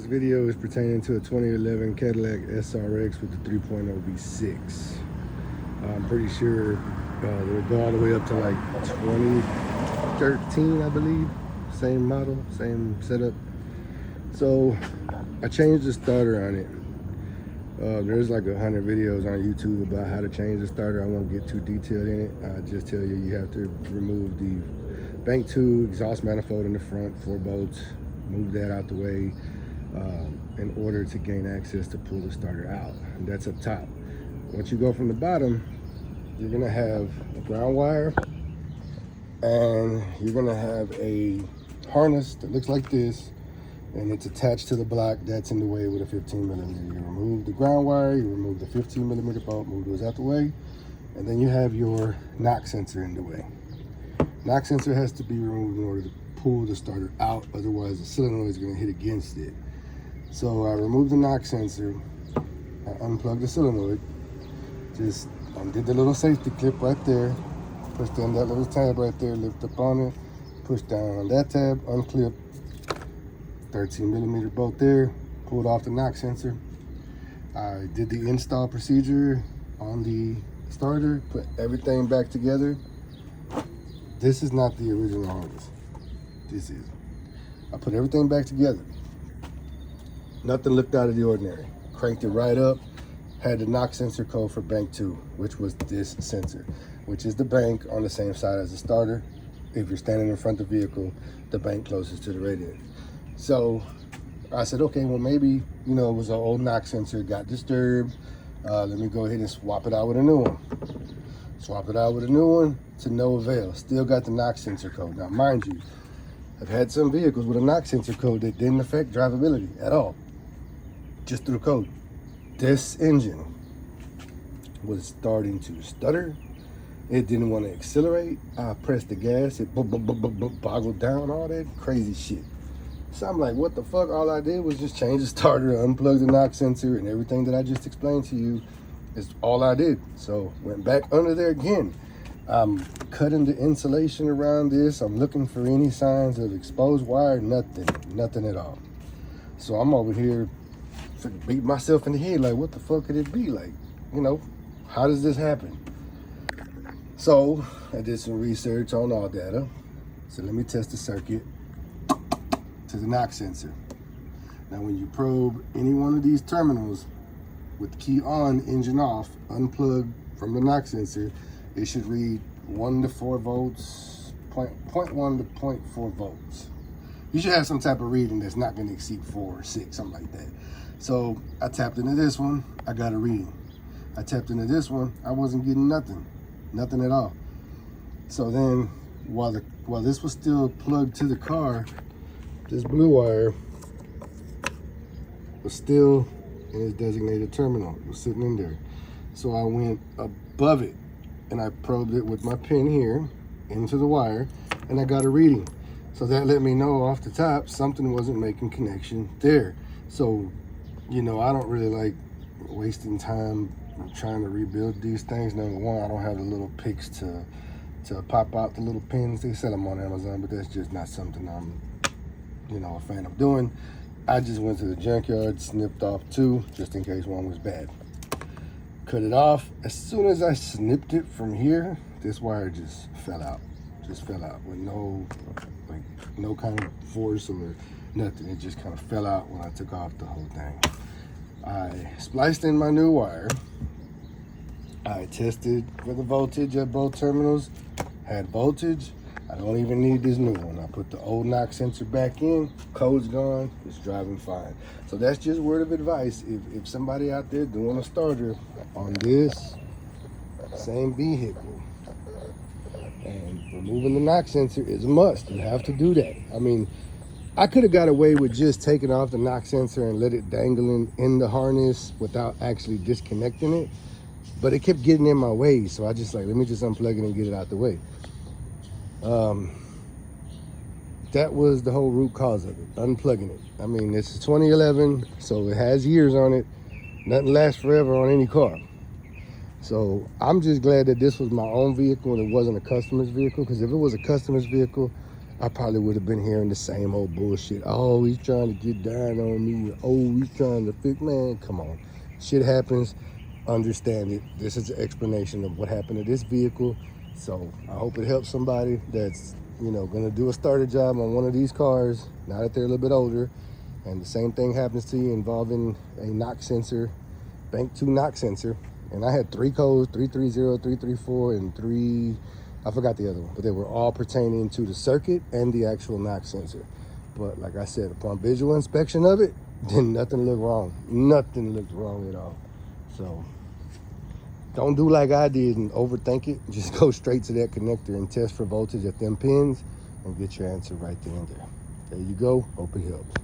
video is pertaining to a 2011 Cadillac SRX with the 3.0 V6. I'm pretty sure it will go all the way up to like 2013, I believe. Same model, same setup. So I changed the starter on it. There's like 100 videos on YouTube about how to change the starter. I won't get too detailed in it. I just tell you, you have to remove the bank tube, exhaust manifold in the front, 4 bolts, move that out the way in order to gain access to pull the starter out. And that's up top. Once you go from the bottom, you're gonna have a ground wire, and you're gonna have a harness that looks like this, and it's attached to the block that's in the way with a 15mm. You remove the ground wire, you remove the 15mm bolt, move those out the way, and then you have your knock sensor in the way. Knock sensor has to be removed in order to pull the starter out, otherwise the solenoid is going to hit against it. So I removed the knock sensor, I unplugged the solenoid, just undid the little safety clip right there, pushed down that little tab right there, lift up on it, push down on that tab, unclip, 13mm bolt there, pulled off the knock sensor. I did the install procedure on the starter, put everything back together. This is not the original harness. This is. I put everything back together. Nothing looked out of the ordinary. Cranked it right up, had the knock sensor code for bank 2, which was this sensor, which is the bank on the same side as the starter. If you're standing in front of the vehicle, the bank closest to the radiator. So I said, okay, well maybe, you know, it was an old knock sensor, got disturbed. Let me go ahead and swap it out with a new one. Swap it out with a new one to no avail. Still got the knock sensor code. Now mind you, I've had some vehicles with a knock sensor code that didn't affect drivability at all, just through the code. This engine was starting to stutter. It didn't want to accelerate. I pressed the gas, it boggled down, all that crazy shit. So I'm like, what the fuck? All I did was just change the starter, unplug the knock sensor, and everything that I just explained to you is all I did. So went back under there again. I'm cutting the insulation around this. I'm looking for any signs of exposed wire, nothing at all. So I'm over here beat myself in the head like, what the fuck could it be? Like, you know, how does this happen? So I did some research on all data. So let me test the circuit to the knock sensor. Now when you probe any one of these terminals with the key on, engine off, unplug from the knock sensor, it should read 1 to 4 volts, 0.1 to 0.4 volts. You should have some type of reading that's not going to exceed 4 or 6, something like that. So I tapped into this one, I got a reading. I tapped into this one, I wasn't getting nothing at all. So then while this was still plugged to the car, this blue wire was still in its designated terminal. It was sitting in there. So I went above it and I probed it with my pin here into the wire, and I got a reading. So that let me know off the top something wasn't making connection there. So, you know, I don't really like wasting time trying to rebuild these things. Number one, I don't have the little picks to pop out the little pins. They sell them on Amazon, but that's just not something I'm, you know, a fan of doing. I just went to the junkyard, snipped off 2 just in case one was bad. Cut it off. As soon as I snipped it from here, this wire just fell out with no kind of force or nothing. It just kind of fell out when I took off the whole thing. I spliced in my new wire. I tested for the voltage at both terminals, had voltage. I don't even need this new one. I put the old knock sensor back in, code's gone, it's driving fine. So that's just word of advice. If somebody out there doing a starter on this same vehicle, and removing the knock sensor is a must. You have to do that. I mean, I could have got away with just taking off the knock sensor and let it dangling in the harness without actually disconnecting it, but it kept getting in my way. So I just like, let me just unplug it and get it out the way. That was the whole root cause of it, unplugging it. I mean, it's 2011, so it has years on it. Nothing lasts forever on any car. So I'm just glad that this was my own vehicle and it wasn't a customer's vehicle, because if it was a customer's vehicle, I probably would have been hearing the same old bullshit. Oh, he's trying to get down on me. Oh, he's trying to fix. Man, come on. Shit happens. Understand it. This is an explanation of what happened to this vehicle. So I hope it helps somebody that's, you know, gonna do a starter job on one of these cars, now that they're a little bit older, and the same thing happens to you involving a knock sensor, bank 2 knock sensor. And I had 3 codes, 330, 334, and 3, I forgot the other one, but they were all pertaining to the circuit and the actual knock sensor. But like I said, upon visual inspection of it, then nothing looked wrong. Nothing looked wrong at all. So don't do like I did and overthink it. Just go straight to that connector and test for voltage at them pins and get your answer right then and there. There you go. Hope it helps.